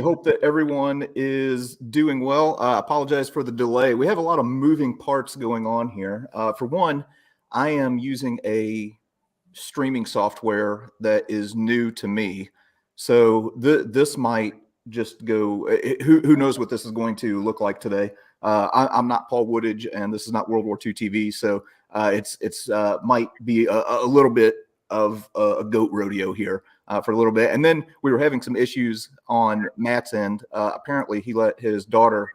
Hope that everyone is doing well. Apologize for the delay. We have a lot of moving parts going on here. For one, I am using a streaming software that is new to me. So this might just go, who knows what this is going to look like today. I'm not Paul Woodage, and this is not World War II TV. So it's might be a little bit of a goat rodeo here for a little bit. And then we were having some issues on Matt's end. Apparently he let his daughter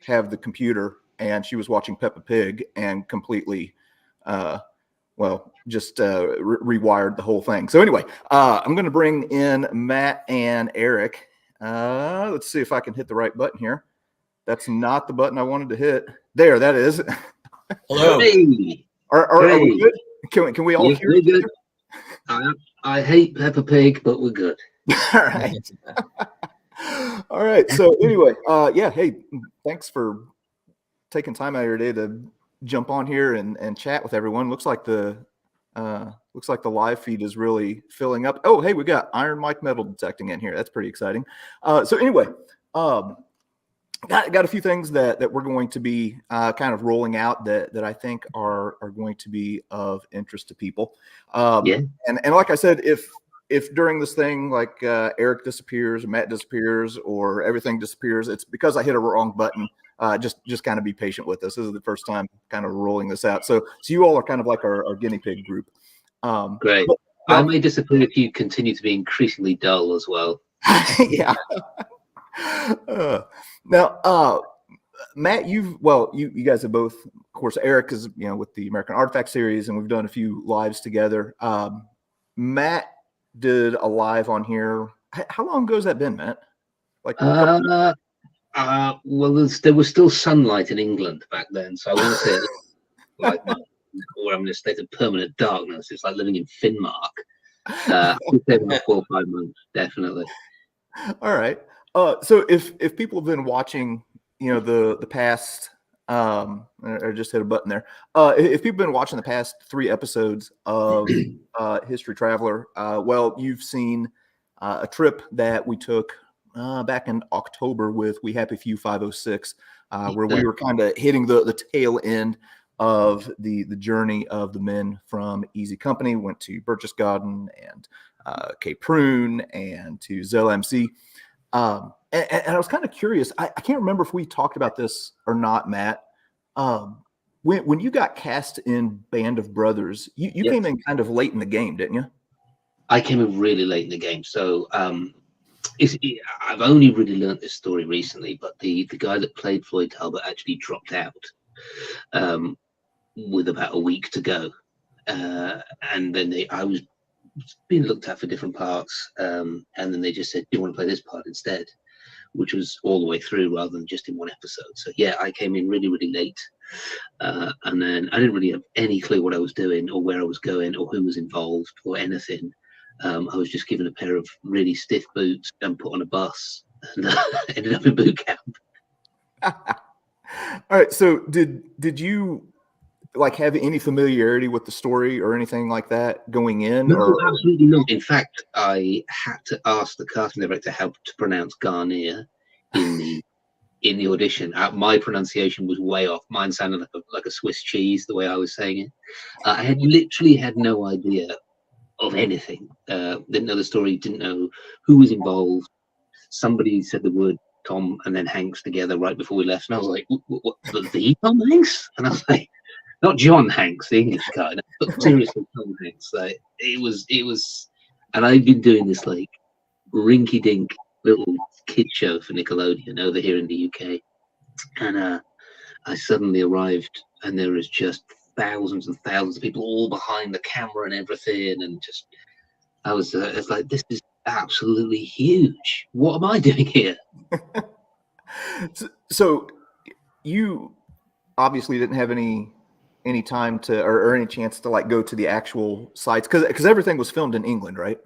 have the computer, and she was watching Peppa Pig and completely, just rewired the whole thing. So anyway, I'm going to bring in Matt and Erik. Let's see if I can hit the right button here. That's not the button I wanted to hit. There, that is. Hello. Hey. Are we good? Can we all hear each other? I hate Peppa Pig, but we're good. All right. All right. So anyway, hey, thanks for taking time out of your day to jump on here and chat with everyone. Looks like the live feed is really filling up. Oh, hey, we got Iron Mike Metal Detecting in here. That's pretty exciting. So anyway, got a few things that we're going to be kind of rolling out that I think are going to be of interest to people. And like I said, if during this thing, like Erik disappears, or Matt disappears, or everything disappears, it's because I hit a wrong button. Just kind of be patient with us. This is the first time kind of rolling this out. So you all are kind of like our guinea pig group. Great. I may disappear if you continue to be increasingly dull as well. Yeah. Now, Matt, you guys have both, of course, Erik is, with the American Artifact series, and we've done a few lives together. Matt did a live on here. How long ago has that been, Matt? Like there was still sunlight in England back then, so I wouldn't say it like where I'm in a state of permanent darkness. It's like living in Finnmark. I would say about 4 or 5 months, definitely. All right. So if people have been watching, the past, I just hit a button there. If people have been watching the past 3 episodes of History Traveler, you've seen a trip that we took back in October with We Happy Few 506, where we were kind of hitting the tail end of the journey of the men from Easy Company. Went to Berchtesgaden and Cape Prune and to Zell MC. And I was kind of curious. I can't remember if we talked about this or not, Matt. When you got cast in Band of Brothers, you came in kind of late in the game, didn't you? I came in really late in the game. So I've only really learned this story recently, but the guy that played Floyd Talbert actually dropped out with about a week to go. And then I was being looked at for different parts, and then they just said, do you want to play this part instead, which was all the way through rather than just in one episode. So I came in really, really late, and then I didn't really have any clue what I was doing or where I was going or who was involved or anything. I was just given a pair of really stiff boots and put on a bus, and ended up in boot camp. All right, so did you have any familiarity with the story or anything like that going in? No, absolutely not. In fact, I had to ask the casting director how to pronounce Garnier in the audition. My pronunciation was way off. Mine sounded like a Swiss cheese the way I was saying it. I had literally had no idea of anything. Didn't know the story, didn't know who was involved. Somebody said the word Tom and then Hanks together right before we left, and I was like, what the Tom Hanks? And I was like, not John Hanks, the English guy, but seriously Tom Hanks. Like it was, and I've been doing this like rinky-dink little kid show for Nickelodeon over here in the UK, and I suddenly arrived, and there was just thousands and thousands of people all behind the camera and everything, and just it's like, this is absolutely huge. What am I doing here? So you obviously didn't have any time to or any chance to go to the actual sites because everything was filmed in England, right?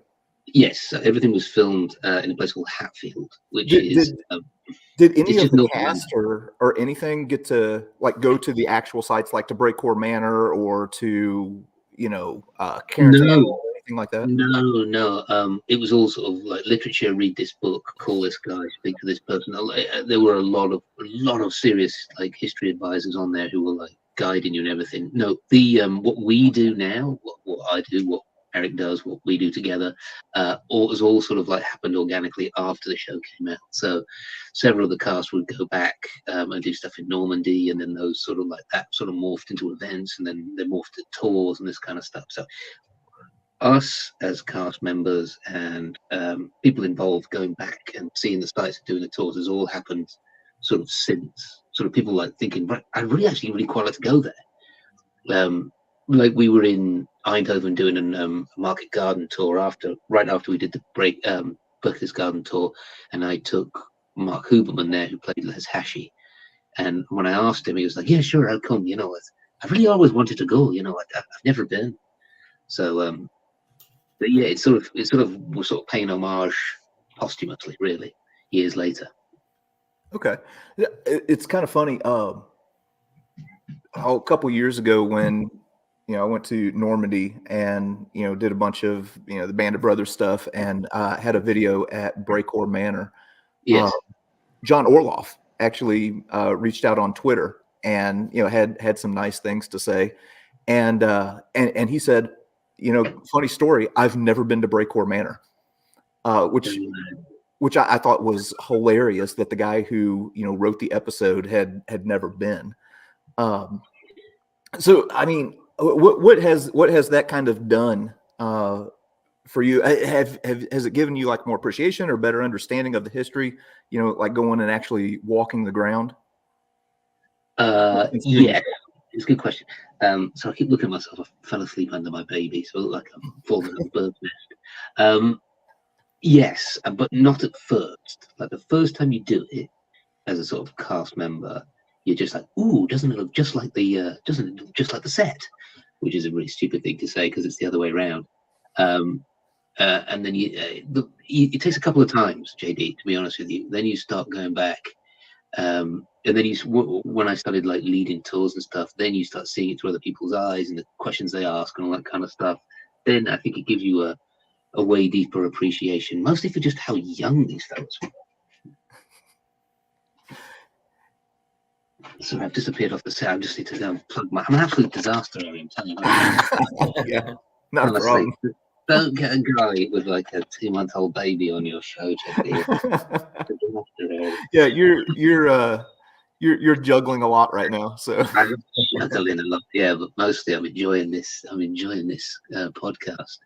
Yes, everything was filmed in a place called Hatfield, which did any of the cast or anything get to go to the actual sites, like to Breakcore Manor or to Carrington or anything anything like that? No. It was all sort of like literature. Read this book. Call this guy. Speak to this person. There were a lot of serious like history advisors on there who were like guiding you and everything. No, the what we do now, what I do, what Erik does, what we do together, was all sort of like happened organically after the show came out. So several of the cast would go back and do stuff in Normandy, and then those sort of like that sort of morphed into events, and then they morphed to tours and this kind of stuff. So us as cast members and people involved going back and seeing the sites and doing the tours has all happened sort of since. Sort of people like thinking, right, I really quite like to go there. Like we were in Eindhoven doing a market garden tour right after we did the Berkeley's garden tour, and I took Mark Huberman there who played Les Hashi. And when I asked him, he was like, "Yeah, sure, I'll come." I really always wanted to go. I've never been. So, but yeah, we're sort of paying homage posthumously, really, years later. Okay, yeah, it's kind of funny. A couple years ago when I went to Normandy and did a bunch of the Band of Brothers stuff, and had a video at Breakor Manor. Yes. John Orloff actually reached out on Twitter and had some nice things to say, and he said, funny story, I've never been to Breakor Manor, which I thought was hilarious that the guy who wrote the episode had never been. So I mean, what has that kind of done for you? Has it given you like more appreciation or better understanding of the history? Like going and actually walking the ground. Yeah, it's a good question. So I keep looking at myself. I fell asleep under my baby, so I look like I'm falling out of a bird's nest. Yes, but not at first. Like the first time you do it as a sort of cast member, you're just like, "Ooh, doesn't it look just like doesn't it look just like the set?" Which is a really stupid thing to say because it's the other way around. And then it takes a couple of times, JD, to be honest with you. Then you start going back, and then when I started like leading tours and stuff, then you start seeing it through other people's eyes and the questions they ask and all that kind of stuff. Then I think it gives you a way deeper appreciation, mostly for just how young these fellas were. So I've disappeared off the set. I just need to go and plug I'm an absolute disaster, I'm telling you. Yeah, not a problem. Don't get a guy with like a 2-month-old baby on your show, Yeah, you're juggling a lot right now. So I'm juggling a lot, yeah, but mostly I'm enjoying this. Podcast.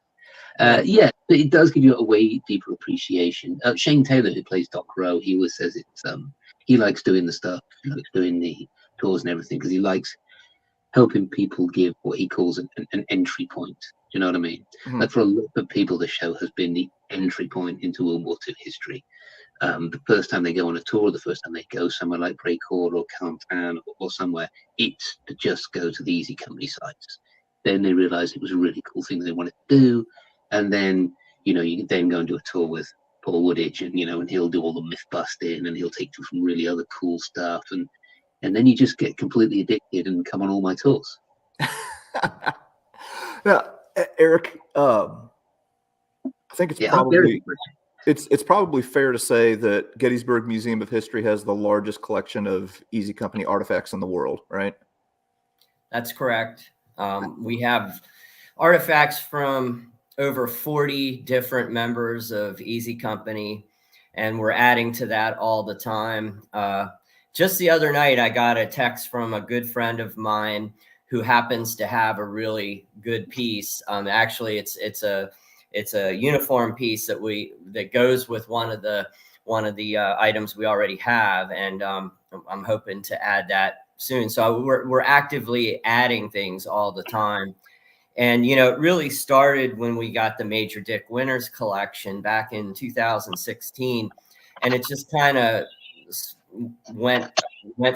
Yeah, it does give you a way deeper appreciation. Shane Taylor, who plays Doc Rowe, he always says it's he likes doing the stuff, he likes doing the tours and everything because he likes helping people give what he calls an entry point. Do you know what I mean? Mm-hmm. Like for a lot of people, the show has been the entry point into World War II history. The first time they go on a tour, the first time they go somewhere like Breakor or Cantan or somewhere, it's to just go to the Easy Company sites. Then they realize it was a really cool thing they wanted to do. And then, you can then go and do a tour with Paul Woodidge and, and he'll do all the myth busting and he'll take you some really other cool stuff. And then you just get completely addicted and come on all my tours. Now, Erik, I think it's probably fair to say that Gettysburg Museum of History has the largest collection of Easy Company artifacts in the world, right? That's correct. We have artifacts from over 40 different members of Easy Company, and we're adding to that all the time. Just the other night, I got a text from a good friend of mine who happens to have a really good piece. Actually, it's a uniform piece that goes with one of the items we already have, and I'm hoping to add that soon. So we're actively adding things all the time. And, it really started when we got the Major Dick Winters collection back in 2016. And it just kind of went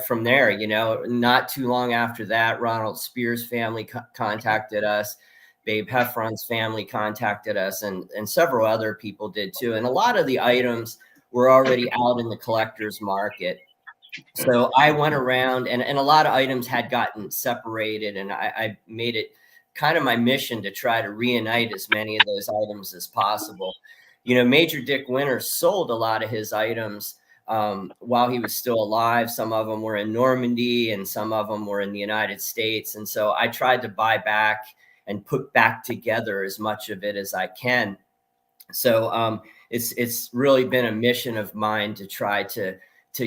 from there, Not too long after that, Ronald Spear's family contacted us. Babe Heffron's family contacted us, and several other people did too. And a lot of the items were already out in the collector's market. So I went around and a lot of items had gotten separated, and I made it kind of my mission to try to reunite as many of those items as possible. Major Dick Winters sold a lot of his items while he was still alive. Some of them were in Normandy and some of them were in the United States. And so I tried to buy back and put back together as much of it as I can. So it's really been a mission of mine to try to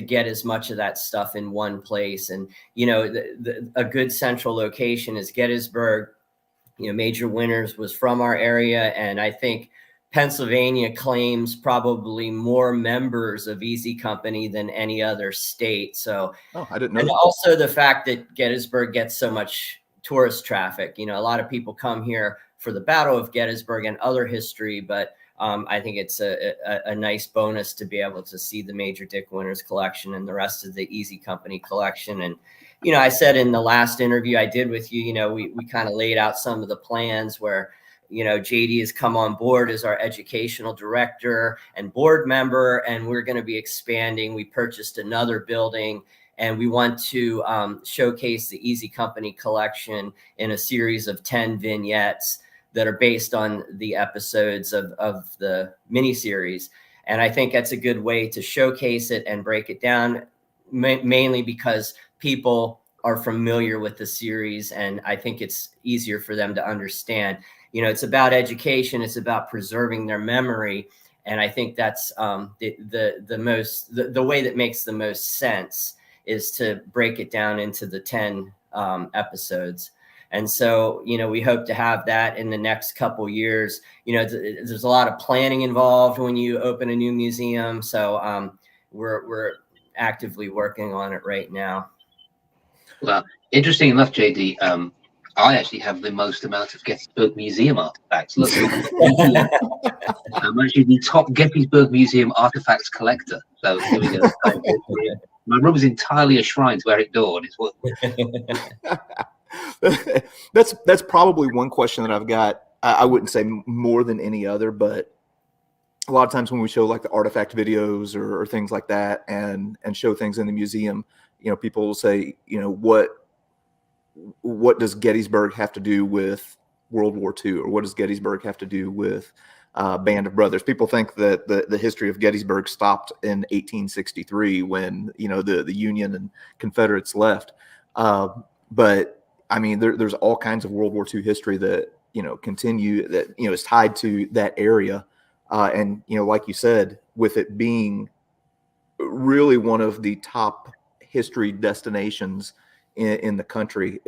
get as much of that stuff in one place. And, a good central location is Gettysburg. Major Winters was from our area. And I think Pennsylvania claims probably more members of Easy Company than any other state. So, I didn't know. And also the fact that Gettysburg gets so much tourist traffic. A lot of people come here for the Battle of Gettysburg and other history, but I think it's a nice bonus to be able to see the Major Dick Winters collection and the rest of the Easy Company collection. And, I said in the last interview I did with you, we kind of laid out some of the plans where, JD has come on board as our educational director and board member, and we're going to be expanding. We purchased another building, and we want to showcase the Easy Company collection in a series of 10 vignettes that are based on the episodes of the miniseries. And I think that's a good way to showcase it and break it down, mainly because people are familiar with the series, and I think it's easier for them to understand. It's about education. It's about preserving their memory. And I think that's the way that makes the most sense is to break it down into the 10 episodes. And so, we hope to have that in the next couple years. There's a lot of planning involved when you open a new museum. So we're actively working on it right now. Well, interesting enough, JD, I actually have the most amount of Gettysburg Museum artifacts. Look, I'm actually the top Gettysburg Museum artifacts collector. So here we go. My room is entirely a shrine to Erik Dorr. That's probably one question that I've got. I wouldn't say more than any other, but a lot of times when we show like the artifact videos or things like that and show things in the museum, people will say, what does Gettysburg have to do with World War II, or what does Gettysburg have to do with Band of Brothers? People think that the history of Gettysburg stopped in 1863 when the Union and Confederates left, but I mean there's all kinds of World War II history that continue, that is tied to that area, and like you said, with it being really one of the top history destinations in the country,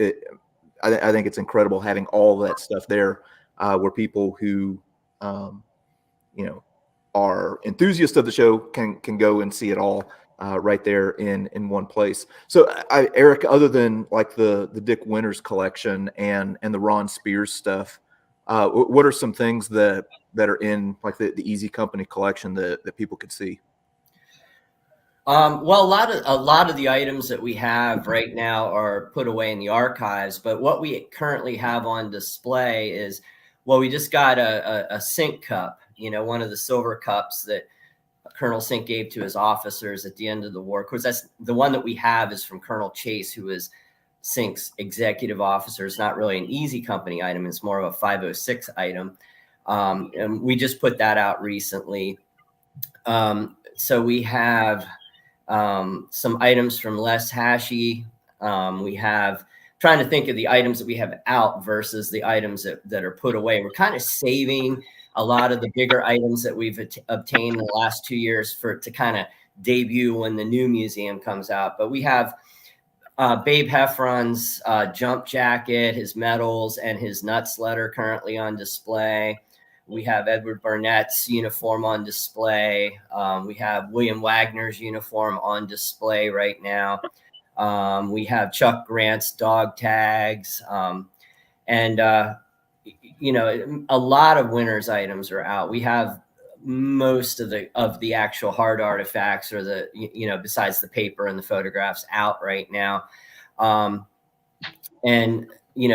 I think it's incredible having all of that stuff there, where people who are enthusiasts of the show can go and see it all right there in one place. So Erik, other than like the Dick Winters collection and the Ron Spears stuff, what are some things that are in like the Easy Company collection that people could see? Well, a lot of the items that we have right now are put away in the archives, but what we currently have on display is, we just got a Sink cup, one of the silver cups that Colonel Sink gave to his officers at the end of the war. Of course, that's the one that we have is from Colonel Chase, who was Sink's executive officer. It's not really an Easy Company item. It's more of a 506 item. And we just put that out recently. So we have some items from Les Hashey. We have, trying to think of the items that we have out versus the items that are put away. We're kind of saving a lot of the bigger items that we've obtained in the last 2 years to kind of debut when the new museum comes out. But we have Babe Heffron's jump jacket, his medals, and his nuts letter currently on display. We have Edward Burnett's uniform on display. We have William Wagner's uniform on display right now. We have Chuck Grant's dog tags. And a lot of Winters items are out. We have most of the actual hard artifacts, or besides the paper and the photographs, out right now. And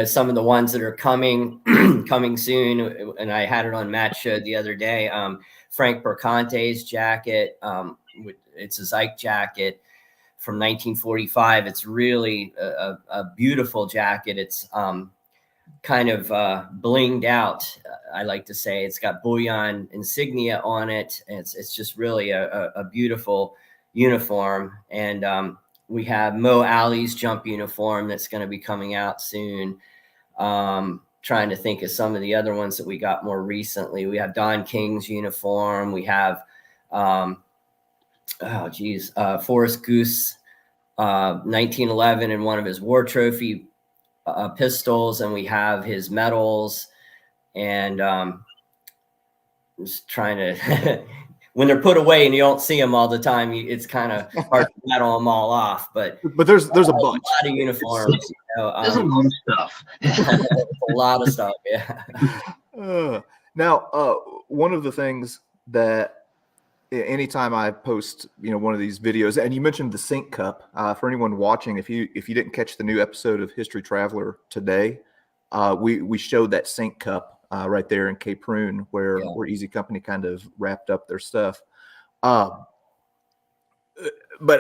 some of the ones that are coming soon, and I had it on Matt's show the other day, Frank Bercante's jacket. It's a Zyke jacket from 1945. It's really a beautiful jacket. It's kind of blinged out. I like to say it's got bullion insignia on it. It's just really a beautiful uniform. And we have Mo Ali's jump uniform that's going to be coming out soon. Trying to think of some of the other ones that we got more recently. We have Don King's uniform. We have Forrest Goose 1911 in one of his war trophy pistols, and we have his medals. And just trying to when they're put away and you don't see them all the time, it's kind of hard to rattle them all off. But there's a bunch, a lot of uniforms. There's a lot of stuff. A lot of stuff. Yeah. Now, one of the things that anytime I post, one of these videos, and you mentioned the Sync Cup, for anyone watching, if you didn't catch the new episode of History Traveler today, we showed that Sync Cup right there in Cape Prune, where Easy Company kind of wrapped up their stuff. But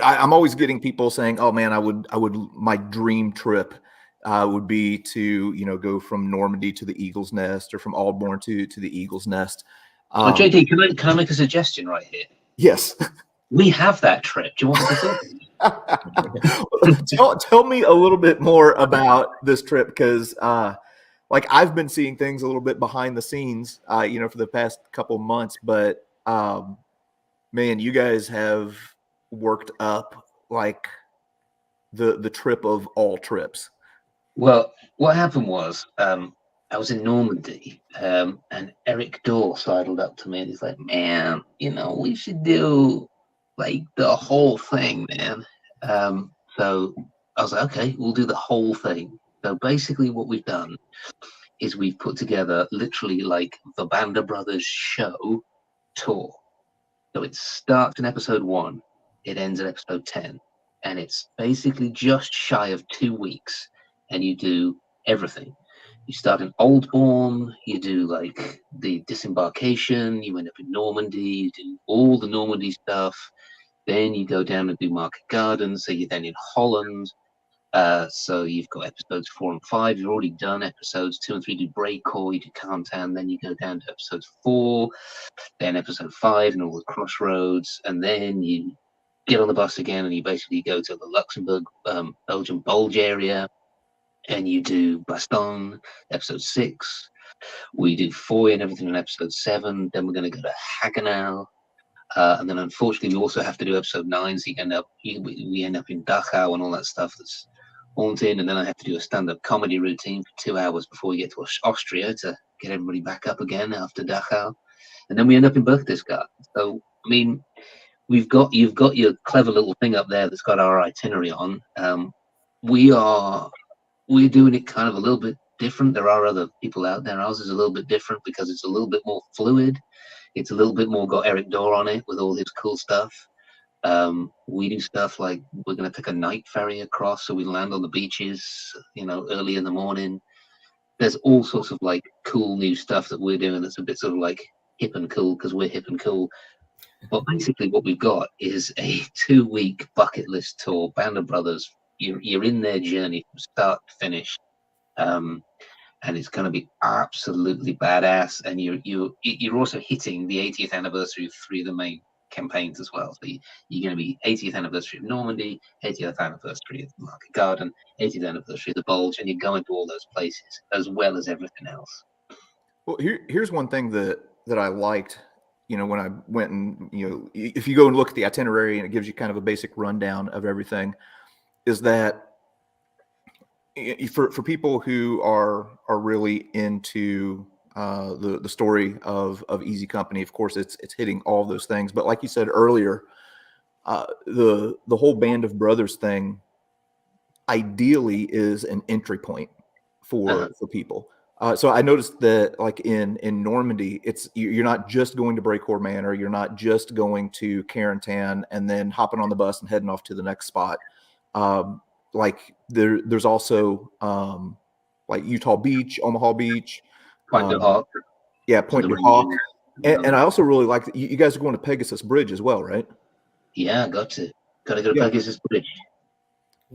I'm always getting people saying, "Oh man, I would my dream trip would be to go from Normandy to the Eagle's Nest, or from Aldbourne to the Eagle's Nest." Well, JD, can I make a suggestion right here? Yes. We have that trip. Do you want to tell me a little bit more about this trip, because I've been seeing things a little bit behind the scenes, for the past couple months, but man, you guys have worked up like the trip of all trips. Well, what happened was I was in Normandy, and Erik Dorr sidled up to me and he's like, "Man, we should do like the whole thing, man." So I was like, "Okay, we'll do the whole thing." So basically what we've done is we've put together literally like the Band of Brothers show tour. So it starts in episode 1, it ends at episode 10, and it's basically just shy of 2 weeks, and you do everything. You start in Aldbourne, you do like the disembarkation, you end up in Normandy, you do all the Normandy stuff, then you go down and do Market Garden, so you're then in Holland. So you've got episodes 4 and 5. You've already done episodes 2 and 3. You do Breakoy, you do Carntown, then you go down to episode 4, then episode 5 and all the crossroads, and then you get on the bus again and you basically go to the Luxembourg, Belgium Bulge area, and you do Bastogne, episode 6. We do Foy and everything in episode 7. Then we're going to go to Hagenau. And then unfortunately we also have to do episode 9, so we end up in Dachau and all that stuff that's haunted. And then I have to do a stand-up comedy routine for 2 hours before we get to Austria to get everybody back up again after Dachau. And then we end up in Berchtesgaden. So I mean, you've got your clever little thing up there that's got our itinerary on. We're doing it kind of a little bit different. There are other people out there. Ours is a little bit different because it's a little bit more fluid. It's a little bit more got Erik Dorr on it with all his cool stuff. We do stuff like we're going to take a night ferry across, so we land on the beaches, early in the morning. There's all sorts of like cool new stuff that we're doing that's a bit sort of like hip and cool because we're hip and cool. But basically what we've got is a 2-week bucket list tour, Band of Brothers. You're in their journey from start to finish. And it's going to be absolutely badass. And you're also hitting the 80th anniversary of 3 of the main campaigns as well. So you're going to be 80th anniversary of Normandy, 80th anniversary of the Market Garden, 80th anniversary of the Bulge, and you're going to all those places as well as everything else. Well, here's one thing that I liked, when I went and, if you go and look at the itinerary and it gives you kind of a basic rundown of everything, is that for people who are really into the story of Easy Company, of course, it's hitting all those things. But like you said earlier, the whole Band of Brothers thing ideally is an entry point for people. So I noticed that like in Normandy, you're not just going to Breakoy Manor, you're not just going to Carntown and then hopping on the bus and heading off to the next spot. Like there's also like Utah Beach, Omaha Beach, Point du Hoc. Yeah, Point du Hoc. And I also really like that you guys are going to Pegasus Bridge as well, right? Yeah, got to go to Pegasus Bridge.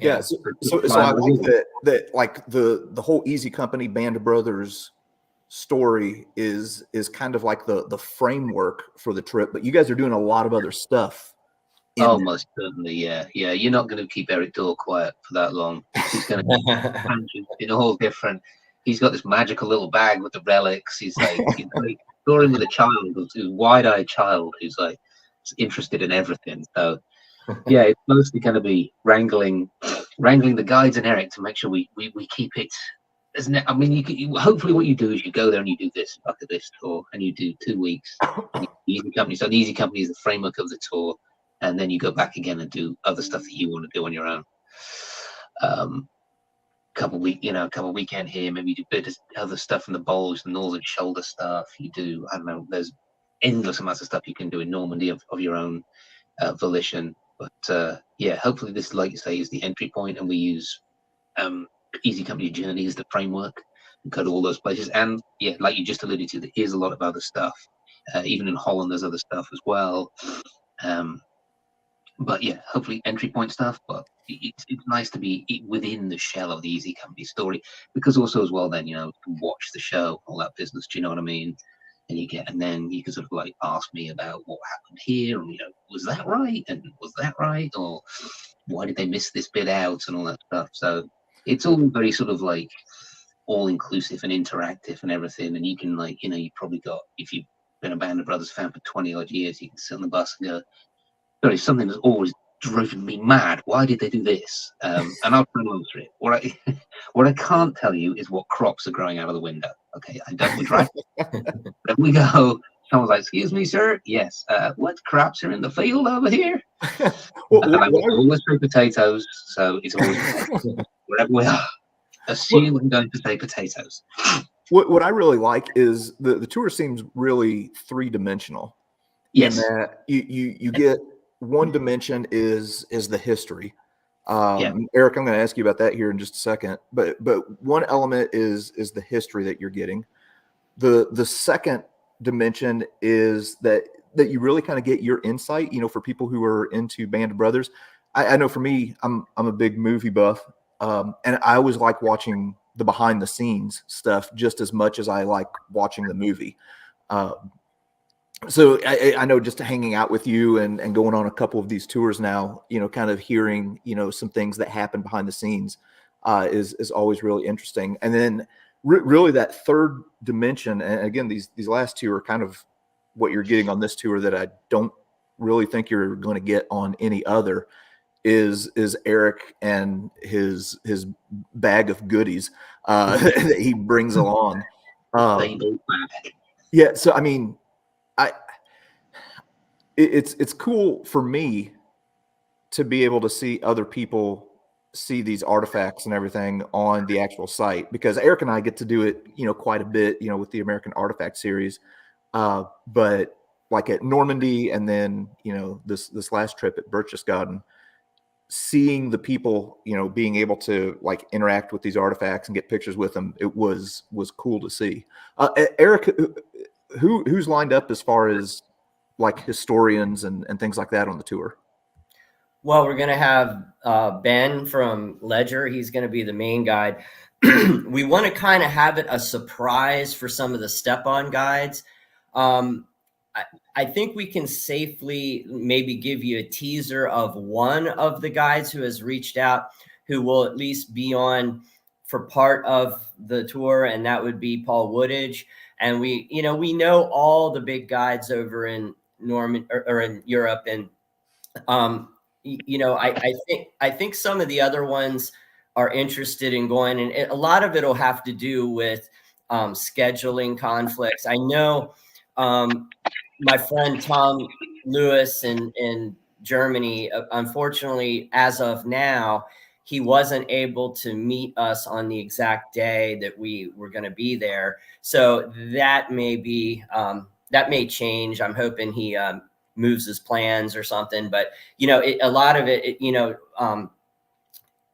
Yeah, so I like that like the whole Easy Company Band of Brothers story is kind of like the framework for the trip, but you guys are doing a lot of other stuff. Oh, most certainly, yeah. You're not going to keep Erik Dorr quiet for that long. He's going to tangent in all different. He's got this magical little bag with the relics. He's like touring with a child, a wide-eyed child who's like interested in everything. So yeah, it's mostly going to be wrangling the guides and Erik to make sure we keep it. I mean, hopefully what you do is you go there and you do this bucket list tour, and you do 2 weeks. And the Easy Company. So the Easy Company is the framework of the tour, and then you go back again and do other stuff that you want to do on your own. Couple weekend here, maybe you do a bit of other stuff in the Bulge, the Northern Shoulder stuff. You do, I don't know, there's endless amounts of stuff you can do in Normandy of your own volition. But yeah, hopefully this, like you say, is the entry point, and we use Easy Company Journey as the framework and go to all those places. And yeah, like you just alluded to, there is a lot of other stuff. Even in Holland, there's other stuff as well. But yeah, hopefully entry point stuff. But it's nice to be within the shell of the Easy Company story, because also as well, then watch the show, all that business. Do you know what I mean? And then you can sort of like ask me about what happened here, and was that right? And was that right? Or why did they miss this bit out and all that stuff? So it's all very sort of like all inclusive and interactive and everything. And you can you probably got, if you've been a Band of Brothers fan for 20 odd years, you can sit on the bus and go, there is something that's always driven me mad. Why did they do this? And I'll try and answer it. What I can't tell you is what crops are growing out of the window. Okay, I don't. We drive. Then we go. Someone's like, "Excuse me, sir." Yes. What crops are in the field over here? And I will always say potatoes. So it's always wherever we are. Assume I'm going to say potatoes. What I really like is the tour seems really 3-dimensional. Yes. In that you get one dimension is the history. Erik, I'm going to ask you about that here in just a second. But one element is the history that you're getting. The second dimension is that you really kind of get your insight. For people who are into Band of Brothers, I know for me, I'm a big movie buff, and I always like watching the behind the scenes stuff just as much as I like watching the movie. So I know just hanging out with you and going on a couple of these tours now, kind of hearing, some things that happen behind the scenes is always really interesting. And then really that third dimension, and again, these last two are kind of what you're getting on this tour that I don't really think you're going to get on any other, is Erik and his bag of goodies that he brings along. Yeah, so I mean, it's cool for me to be able to see other people see these artifacts and everything on the actual site, because Erik and I get to do it, quite a bit, with the American Artifact series. But like at Normandy, and then, this last trip at Berchtesgaden, seeing the people, being able to like interact with these artifacts and get pictures with them, it was cool to see. Erik, who's lined up as far as like historians and things like that on the tour? Well, we're going to have Ben from Ledger. He's going to be the main guide. We want to kind of have it a surprise for some of the step-on guides. I think we can safely maybe give you a teaser of one of the guides who has reached out, who will at least be on for part of the tour, and that would be Paul Woodage. And we know all the big guides over in or in Europe, and I think some of the other ones are interested in going, and a lot of it will have to do with scheduling conflicts. I know my friend Tom Lewis in Germany, unfortunately, as of now, he wasn't able to meet us on the exact day that we were going to be there. So that may change. I'm hoping he moves his plans or something, but a lot of it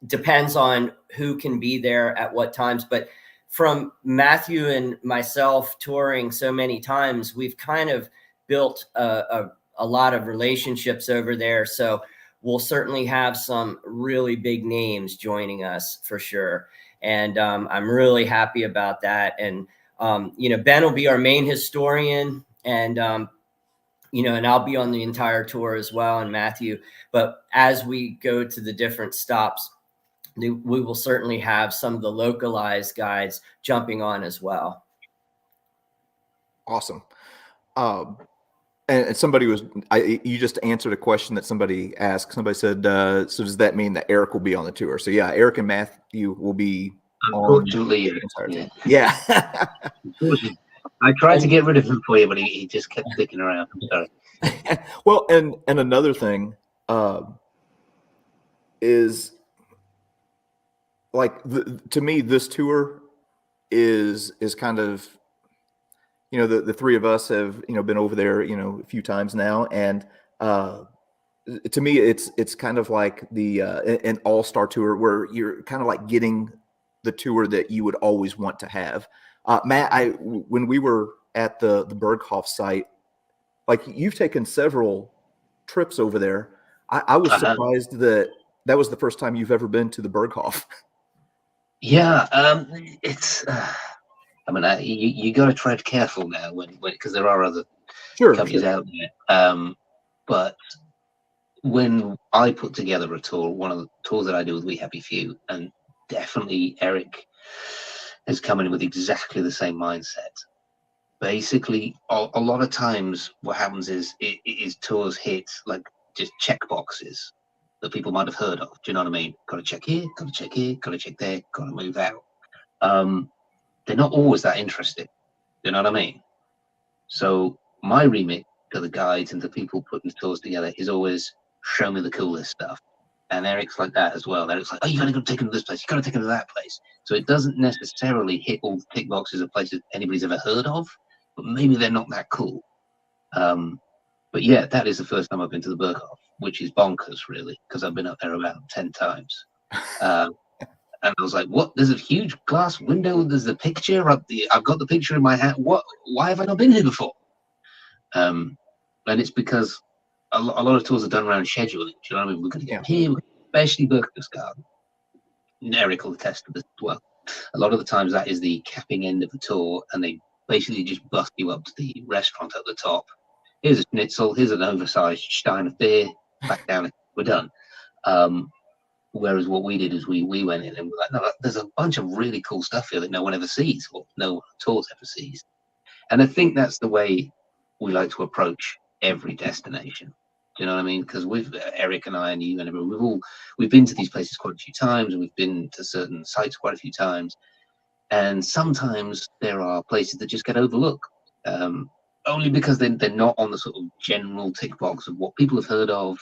depends on who can be there at what times. But from Matthew and myself touring so many times, we've kind of built a lot of relationships over there. So we'll certainly have some really big names joining us for sure. And I'm really happy about that. And, Ben will be our main historian, and, and I'll be on the entire tour as well, and Matthew. But as we go to the different stops, we will certainly have some of the localized guides jumping on as well. Awesome. And somebody you just answered a question that somebody asked. Somebody said, so does that mean that Erik will be on the tour? So yeah, Erik and Matthew will be unfortunately on. Yeah. Unfortunately. I tried to get rid of him for you, but he just kept sticking around. I'm sorry. Well, and another thing is, like, to me, this tour is kind of, the three of us have, been over there, a few times now. And to me, it's kind of like an all-star tour where you're kind of like getting the tour that you would always want to have. Matt, when we were at the Berghoff site, like, you've taken several trips over there. I was surprised that was the first time you've ever been to the Berghoff. Yeah, it's. I mean, you got to tread careful now because there are other companies out there. But when I put together a tour, one of the tours that I do with We Happy Few, and definitely Erik has come in with exactly the same mindset. Basically, a lot of times what happens is tours hit like just check boxes that people might have heard of. Do you know what I mean? Got to check here, got to check here, got to check there, got to move out. They're not always that interesting. Do you know what I mean? So my remit to the guides and to people putting tours together is always show me the coolest stuff. And Erik's like that as well. Erik's like, oh, you got to go take him to this place. You got to take him to that place. So it doesn't necessarily hit all the tick boxes of places anybody's ever heard of, but maybe they're not that cool. But yeah, that is the first time I've been to the Berghoff, which is bonkers, really, because I've been up there about 10 times. And I was like, what? There's a huge glass window. There's a picture. I've got the picture in my hand. What? Why have I not been here before? And it's because a lot of tours are done around scheduling. Do you know what I mean? We're going to get here, especially Berchtesgaden. Erik will attest to this as well. A lot of the times that is the capping end of the tour, and they basically just bust you up to the restaurant at the top. Here's a schnitzel. Here's an oversized stein of beer. Back down. We're done. Whereas what we did is we went in and we're like, no, there's a bunch of really cool stuff here that no one ever sees, or no tours ever sees. And I think that's the way we like to approach every destination. Do you know what I mean? Because with Erik and I and you and everyone, we've been to these places quite a few times, and we've been to certain sites quite a few times. And sometimes there are places that just get overlooked, only because they're not on the sort of general tick box of what people have heard of.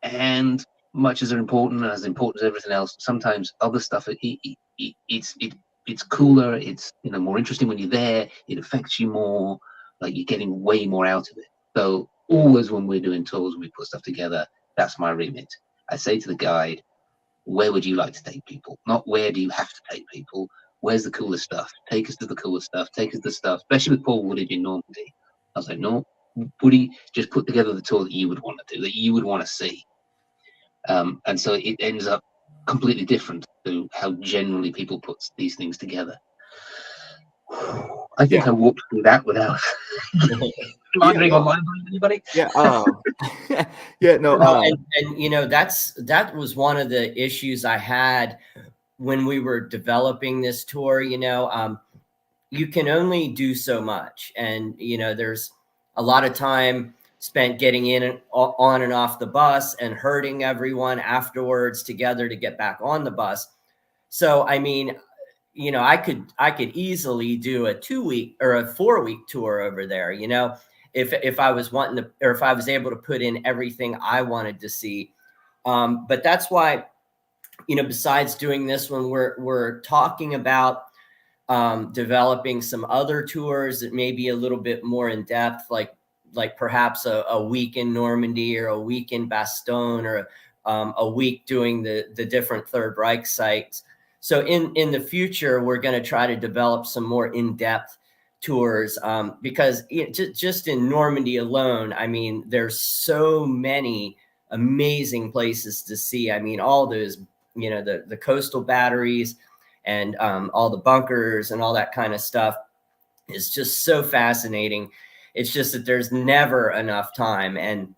And much as they're important and as important as everything else, sometimes other stuff it's cooler, it's more interesting when you're there, it affects you more, like you're getting way more out of it. So always when we're doing tours, we put stuff together, that's my remit. I say to the guide, where would you like to take people? Not where do you have to take people, where's the coolest stuff? Take us to the coolest stuff, take us to stuff, especially with Paul Woodage in Normandy. I was like, no, Woody, just put together the tour that you would want to do, that you would want to see. And so it ends up completely different to how generally people put these things together. I think I walked through that without wandering on line by anybody. Yeah. No. And that was one of the issues I had when we were developing this tour. You can only do so much, and there's a lot of time spent getting in and on and off the bus and herding everyone afterwards together to get back on the bus. So, I mean, I could easily do a 2-week or a 4-week tour over there, if I was wanting to, or if I was able to put in everything I wanted to see. But that's why, besides doing this one, we're talking about developing some other tours that may be a little bit more in depth, like perhaps a week in Normandy, or a week in Bastogne, or a week doing the different Third Reich sites. So in the future, we're going to try to develop some more in-depth tours, because just in Normandy alone, I mean, there's so many amazing places to see. I mean, all those, you know, the coastal batteries and all the bunkers and all that kind of stuff is just so fascinating. It's just that there's never enough time. And,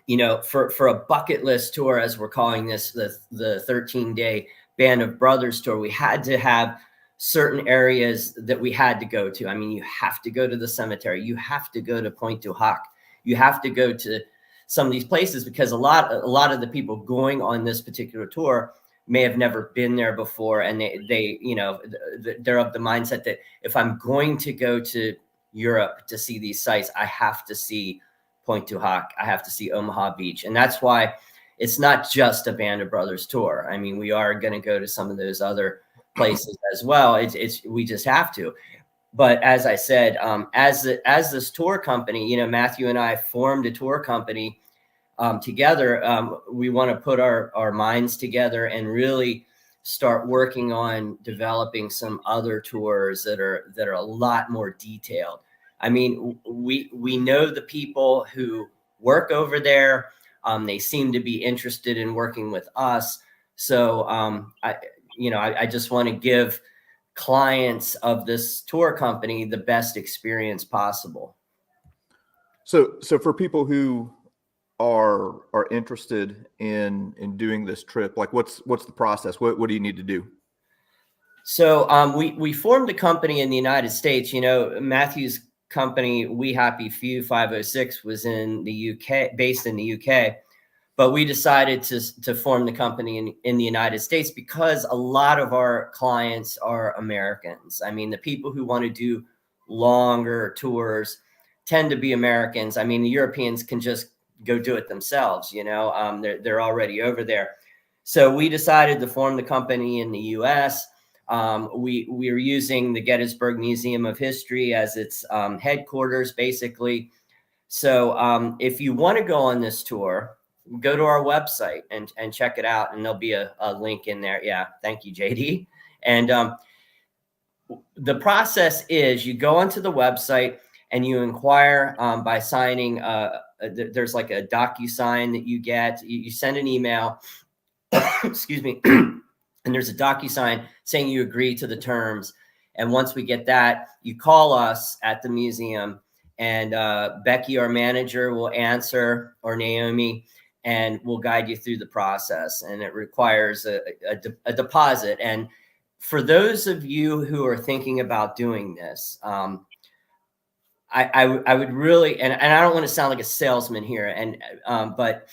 you know, for a bucket list tour, as we're calling this, the 13-day Band of Brothers tour, we had to have certain areas that we had to go to. I mean, you have to go to the cemetery. You have to go to Pointe du Hoc. You have to go to some of these places, because a lot of the people going on this particular tour may have never been there before. And they you know, they're of the mindset that if I'm going to go to Europe to see these sites, I have to see Pointe du Hoc. I have to see Omaha Beach. And that's why it's not just a Band of Brothers tour. I mean, we are going to go to some of those other places as well. We just have to. But as I said, as this tour company, you know, Matthew and I formed a tour company together. We want to put our minds together and really start working on developing some other tours that are a lot more detailed. I mean, we know the people who work over there. They seem to be interested in working with us. So I just want to give clients of this tour company the best experience possible. So for people who are interested in doing this trip, like what's the process? What do you need to do? So we formed a company in the United States. You know, Matthew's company, We Happy Few 506, was in the UK, based in the UK. But we decided to form the company in the United States because a lot of our clients are Americans. I mean, the people who want to do longer tours tend to be Americans. I mean, the Europeans can just go do it themselves, you know, they're already over there. So we decided to form the company in the US. We are using the Gettysburg Museum of History as its headquarters, basically. So if you want to go on this tour, go to our website and check it out, and there'll be a link in there. Yeah, thank you, JD. And the process is you go onto the website and you inquire by signing. There's like a DocuSign that you get. You send an email, excuse me, and there's a DocuSign saying you agree to the terms. And once we get that, you call us at the museum, and Becky, our manager, will answer, or Naomi, and we'll guide you through the process. And it requires a deposit. And for those of you who are thinking about doing this, I would really, and I don't want to sound like a salesman here, but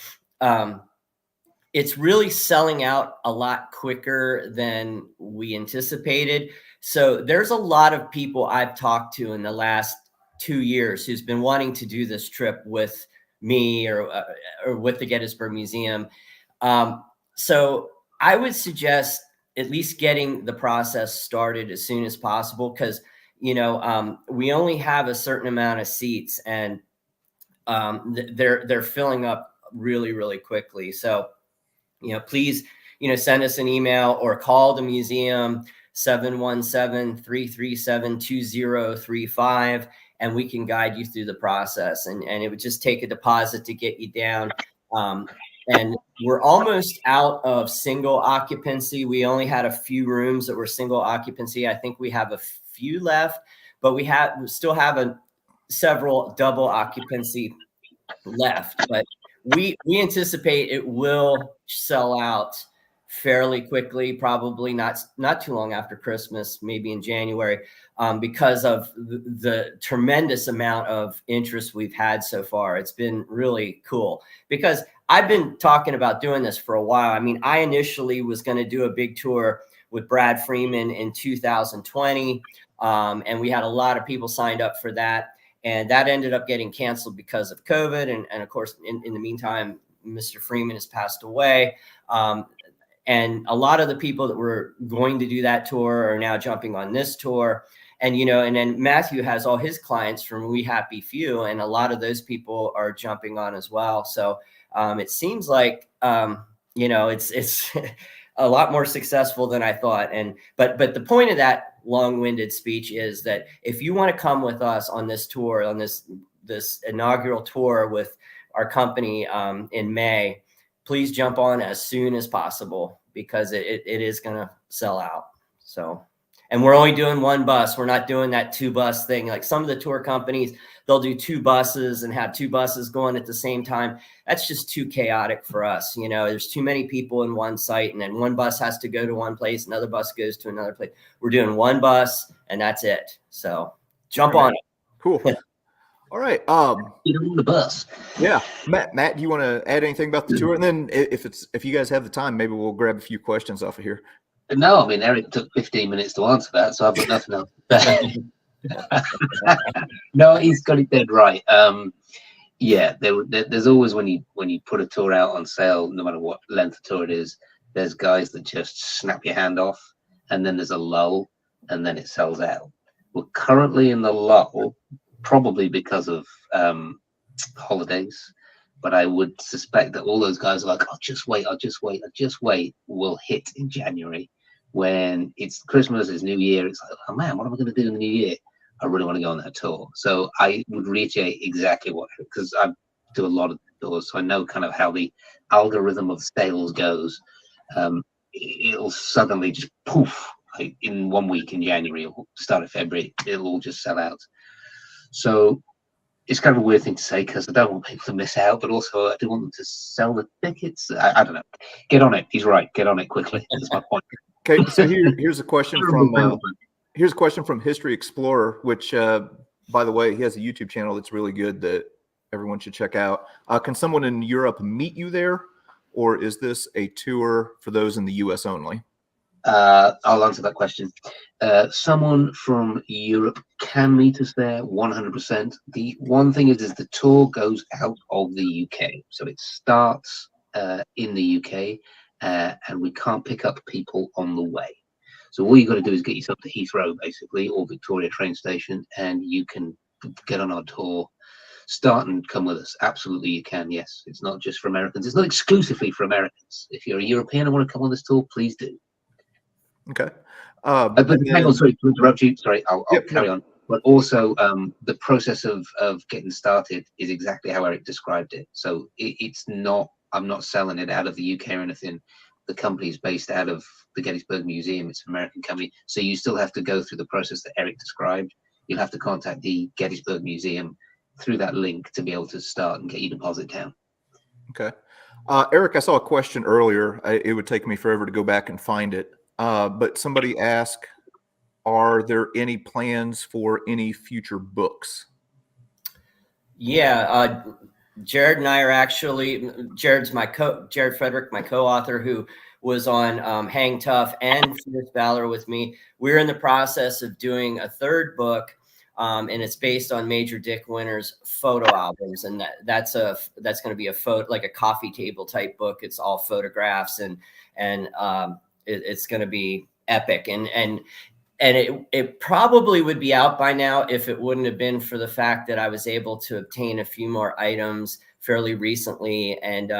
it's really selling out a lot quicker than we anticipated. So there's a lot of people I've talked to in the last 2 years who's been wanting to do this trip with me or with the Gettysburg Museum. So I would suggest at least getting the process started as soon as possible, because, you know, we only have a certain amount of seats, and they're filling up really, really quickly. So, you know, please, you know, send us an email or call the museum, 717-337-2035. And we can guide you through the process. And it would just take a deposit to get you down. And we're almost out of single occupancy. We only had a few rooms that were single occupancy. I think we have a few left, but we still have several double occupancy left. But we anticipate it will sell out fairly quickly, probably not too long after Christmas, maybe in January, because of the tremendous amount of interest we've had so far. It's been really cool, because I've been talking about doing this for a while. I mean, I initially was going to do a big tour with Brad Freeman in 2020, and we had a lot of people signed up for that. And that ended up getting canceled because of COVID. And of course, in the meantime, Mr. Freeman has passed away. And a lot of the people that were going to do that tour are now jumping on this tour. And, you know, and then Matthew has all his clients from We Happy Few, and a lot of those people are jumping on as well. So it seems like, you know, it's a lot more successful than I thought. But the point of that long-winded speech is that if you want to come with us on this tour, on this inaugural tour with our company in May, please jump on as soon as possible, because it is going to sell out. So, and we're only doing one bus. We're not doing that 2-bus thing. Like some of the tour companies, they'll do 2 buses and have 2 buses going at the same time. That's just too chaotic for us. You know, there's too many people in one site, and then one bus has to go to one place, another bus goes to another place. We're doing one bus and that's it. So jump on it. Cool. All right. You don't want the bus. Yeah. Matt, do you want to add anything about the tour? And then if you guys have the time, maybe we'll grab a few questions off of here. No, I mean, Erik took 15 minutes to answer that, so I've got nothing else. No, he's got it dead right. Yeah, there's always, when you put a tour out on sale, no matter what length of tour it is, there's guys that just snap your hand off, and then there's a lull, and then it sells out. We're currently in the lull, probably because of holidays, but I would suspect that all those guys are like, I'll just wait, will hit in January. When it's Christmas, it's New Year, it's like, oh man, what am I going to do in the new year? I really want to go on that tour. So I would reiterate exactly because I do a lot of tours, so I know kind of how the algorithm of sales goes. It'll suddenly just poof, like in 1 week in January or start of February, it'll all just sell out. So it's kind of a weird thing to say, because I don't want people to miss out, but also I do want them to sell the tickets. I don't know. Get on it. He's right. Get on it quickly. That's my point. Okay, so here's a question from History Explorer, which, by the way, he has a YouTube channel that's really good that everyone should check out. Can someone in Europe meet you there, or is this a tour for those in the U.S. only? I'll answer that question. Someone from Europe can meet us there 100%. The one thing is the tour goes out of the UK, so it starts in the UK. And we can't pick up people on the way. So all you got to do is get yourself to Heathrow, basically, or Victoria train station, and you can get on our tour, start and come with us. Absolutely, you can. Yes, it's not just for Americans. It's not exclusively for Americans. If you're a European and want to come on this tour, please do. Okay. But hang on, sorry to interrupt you. Sorry, I'll carry on. But also, the process of getting started is exactly how Erik described it. So it's not. I'm not selling it out of the UK or anything. The company is based out of the Gettysburg Museum. It's an American company. So you still have to go through the process that Erik described. You'll have to contact the Gettysburg Museum through that link to be able to start and get your deposit down. Okay. Erik, I saw a question earlier. It would take me forever to go back and find it. But somebody asked, are there any plans for any future books? Yeah. Jared and I are actually, Jared Frederick, my co-author, who was on Hang Tough and Fierce Valor with me. We're in the process of doing a 3rd book, and it's based on Major Dick Winter's photo albums, and that's going to be a photo, like a coffee table type book. It's all photographs, and it's going to be epic, and it probably would be out by now if it wouldn't have been for the fact that I was able to obtain a few more items fairly recently. And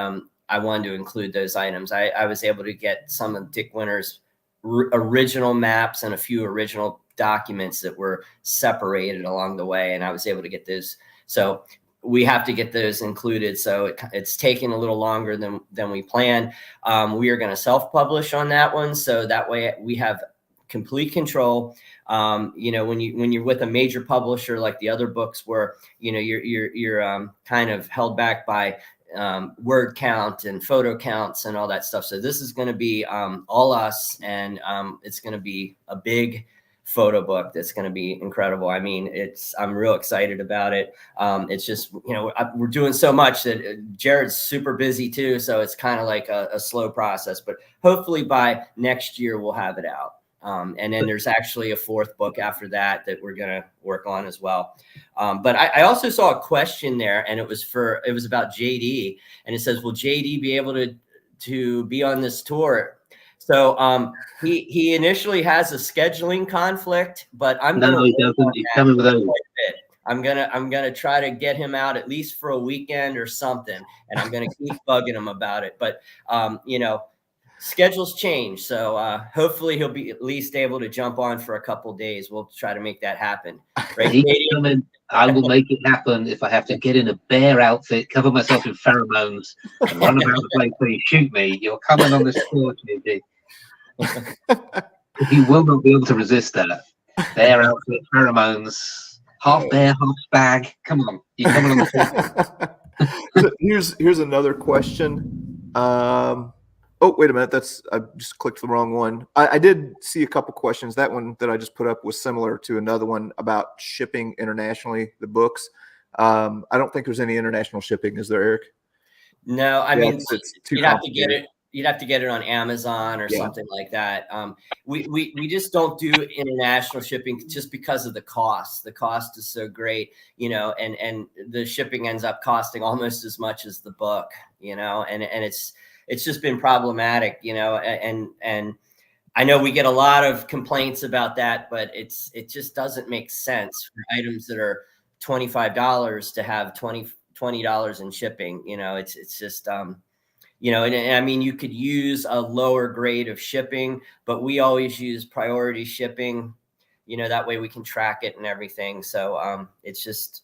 I wanted to include those items. I was able to get some of Dick Winter's original maps and a few original documents that were separated along the way. And I was able to get those. So we have to get those included. So it's taking a little longer than we planned. We are going to self-publish on that one. So that way we have complete control. You know, when you're with a major publisher like the other books, where you're kind of held back by word count and photo counts and all that stuff. So this is going to be all us, and it's going to be a big photo book that's going to be incredible. I mean, I'm real excited about it. It's just, we're doing so much that Jared's super busy too, so it's kind of like a slow process. But hopefully by next year we'll have it out. And then there's actually a 4th book after that we're going to work on as well. But I also saw a question there, and it was about JD, and it says, will JD be able to be on this tour? So he initially has a scheduling conflict, but I'm going to He's coming with those. I'm gonna try to get him out at least for a weekend or something, and I'm gonna keep bugging him about it. But schedules change. So hopefully he'll be at least able to jump on for a couple days. We'll try to make that happen. Right, He can come in. I will make it happen if I have to get in a bear outfit, cover myself in pheromones, and run about the place till you shoot me. You're coming on this tour, JD. You will not be able to resist that. Bear outfit, pheromones, half bear, half stag. Come on, you're coming on the tour. So here's another question. Oh, wait a minute. I just clicked the wrong one. I did see a couple questions. That one that I just put up was similar to another one about shipping internationally, the books. I don't think there's any international shipping. Is there, Eric? No, I mean, it's too you'd have to get it. You'd have to get it on Amazon or something like that. We just don't do international shipping just because of the cost. The cost is so great, you know, and the shipping ends up costing almost as much as the book, you know, and it's just been problematic, you know, and I know we get a lot of complaints about that, but it just doesn't make sense for items that are $25 to have $20 in shipping. You know, it's just, you know, and I mean, you could use a lower grade of shipping, but we always use priority shipping, you know, that way we can track it and everything. So it's just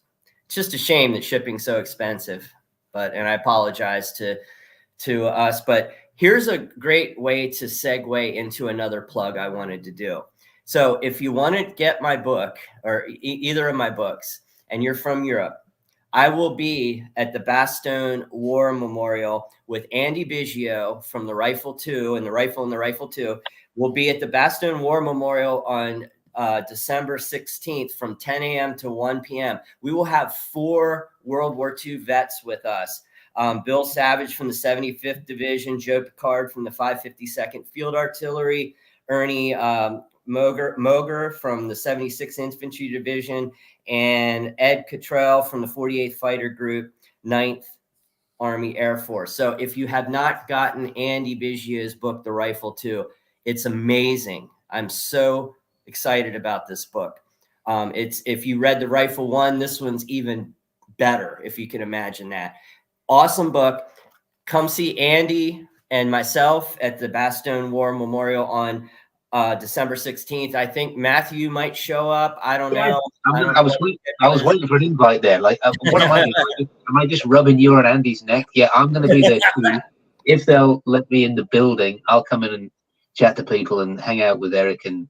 a shame that shipping's so expensive, and I apologize to us, but here's a great way to segue into another plug I wanted to do. So if you want to get my book or either of my books and you're from Europe, I will be at the Bastogne War Memorial with Andy Biggio from the Rifle 2 and the Rifle 2. We'll be at the Bastogne War Memorial on December 16th from 10 a.m. to 1 p.m. We will have 4 World War II vets with us. Bill Savage from the 75th Division, Joe Picard from the 552nd Field Artillery, Ernie Moger from the 76th Infantry Division, and Ed Cottrell from the 48th Fighter Group, 9th Army Air Force. So if you have not gotten Andy Biggio's book, The Rifle 2, it's amazing. I'm so excited about this book. If you read The Rifle 1, this one's even better, if you can imagine that. Awesome book. Come see Andy and myself at the Bastogne War Memorial on December 16th. I think Matthew might show up. I don't know. I was waiting for an invite there. Like, what am I doing? Am I just rubbing you on Andy's neck? Yeah, I'm going to be there too. If they'll let me in the building, I'll come in and chat to people and hang out with Erik and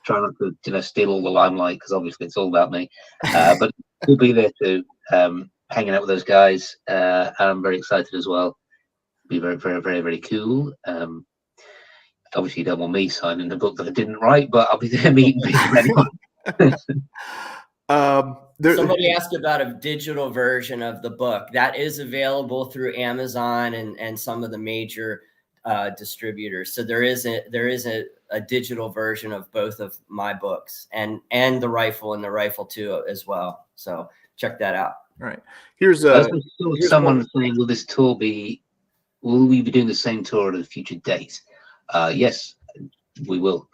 try not to, you know, steal all the limelight, because obviously it's all about me. But we'll be there too. Hanging out with those guys, and I'm very excited as well. Be very, very, very, very cool. Obviously, you don't want me signing the book that I didn't write, but I'll be there meeting people anyway. Somebody asked about a digital version of the book that is available through Amazon and some of the major distributors. So there is a digital version of both of my books and the Rifle and the Rifle 2 as well. So check that out. All right. Here's someone saying, will we be doing the same tour at a future date? Yes, we will.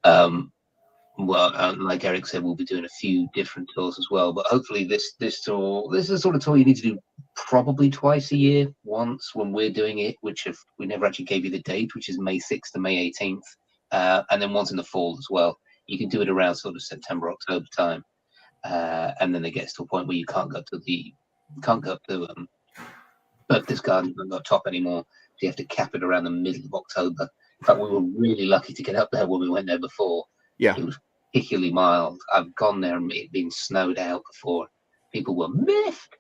Well, like Erik said, we'll be doing a few different tours as well. But hopefully, this tour, this is the sort of tour you need to do probably twice a year. Once when we're doing it, which if we never actually gave you the date, which is May 6th to May 18th, and then once in the fall as well. You can do it around sort of September, October time. And then it gets to a point where you can't go to Berchtesgaden Garden and go top anymore. So you have to cap it around the middle of October. In fact, we were really lucky to get up there when we went there before. Yeah, it was particularly mild. I've gone there and it been snowed out before. People were miffed.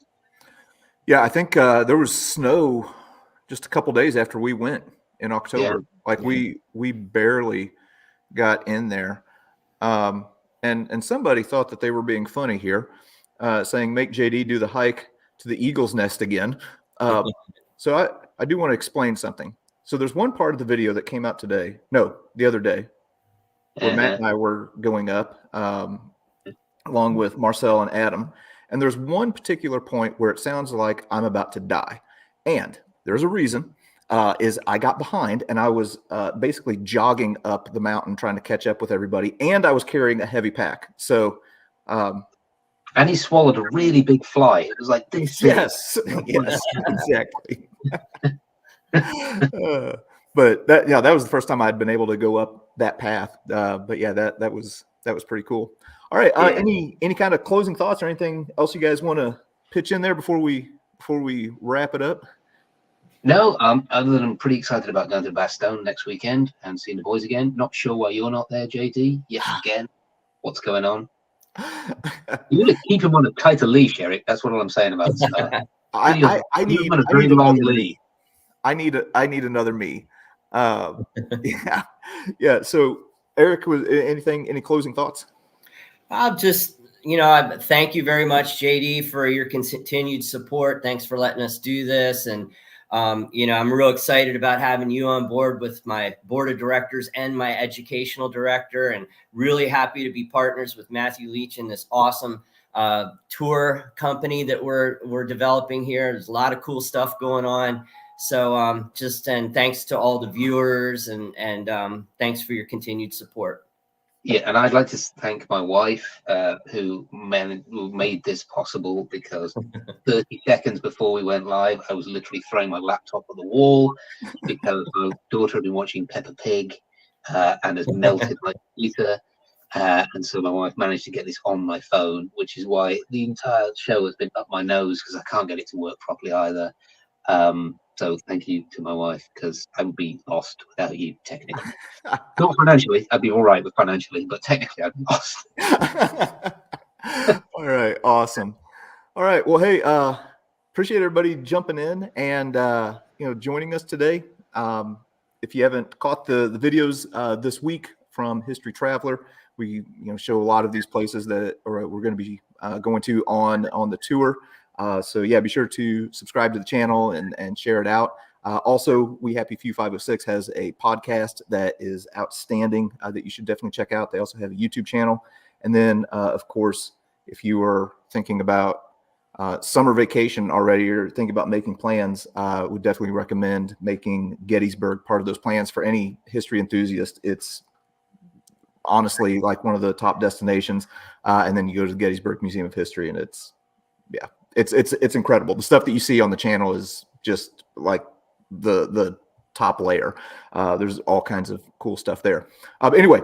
Yeah, I think there was snow just a couple days after we went in October. We barely got in there. And somebody thought that they were being funny here, saying, make JD do the hike to the Eagle's Nest again. So I do want to explain something. So there's one part of the video that came out the other day, where Matt and I were going up, along with Marcel and Adam. And there's one particular point where it sounds like I'm about to die. And there's a reason. Is I got behind and I was basically jogging up the mountain trying to catch up with everybody, and I was carrying a heavy pack. So, and he swallowed a really big fly. It was like this. Yes, exactly. but that was the first time I'd been able to go up that path. But yeah, that was pretty cool. All right. Yeah. Any kind of closing thoughts or anything else you guys want to pitch in there before we wrap it up? No, other than I'm pretty excited about going to Bastogne next weekend and seeing the boys again. Not sure why you're not there, JD. Yet again, what's going on? You want to keep him on a tighter leash, Erik. That's what I'm saying about this stuff. I need a very long leash. I need another me. Yeah. So Erik, was any closing thoughts? I'll just, I thank you very much, JD, for your continued support. Thanks for letting us do this. And, I'm real excited about having you on board with my board of directors and my educational director, and really happy to be partners with Matthew Leitch in this awesome tour company that we're developing here. There's a lot of cool stuff going on. So and thanks to all the viewers and thanks for your continued support. Yeah, and I'd like to thank my wife who made this possible, because 30 seconds before we went live, I was literally throwing my laptop at the wall because my daughter had been watching Peppa Pig and has melted my computer. And so my wife managed to get this on my phone, which is why the entire show has been up my nose, because I can't get it to work properly either. So thank you to my wife, because I would be lost without you, technically. Not financially, I'd be all right with financially, but technically I'd be lost. All right, awesome. All right, well, hey, appreciate everybody jumping in and joining us today. If you haven't caught the videos this week from History Traveler, we show a lot of these places that we're going to be going to on the tour. So yeah, be sure to subscribe to the channel and share it out. Also, We Happy Few 506 has a podcast that is outstanding that you should definitely check out. They also have a YouTube channel. And then, of course, if you are thinking about summer vacation already or thinking about making plans, would definitely recommend making Gettysburg part of those plans for any history enthusiast. It's honestly like one of the top destinations. And then you go to the Gettysburg Museum of History, and it's incredible. The stuff that you see on the channel is just like the top layer. There's all kinds of cool stuff there. Anyway,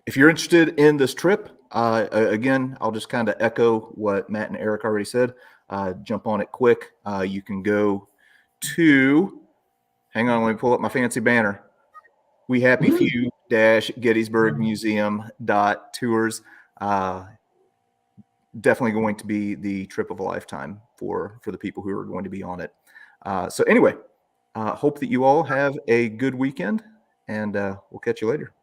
if you're interested in this trip, again, I'll just kind of echo what Matt and Erik already said. Jump on it quick. You can go to, hang on, let me pull up my fancy banner. We Happy Few Gettysburg Museum.tours. Definitely going to be the trip of a lifetime for the people who are going to be on it. So anyway, hope that you all have a good weekend, and we'll catch you later.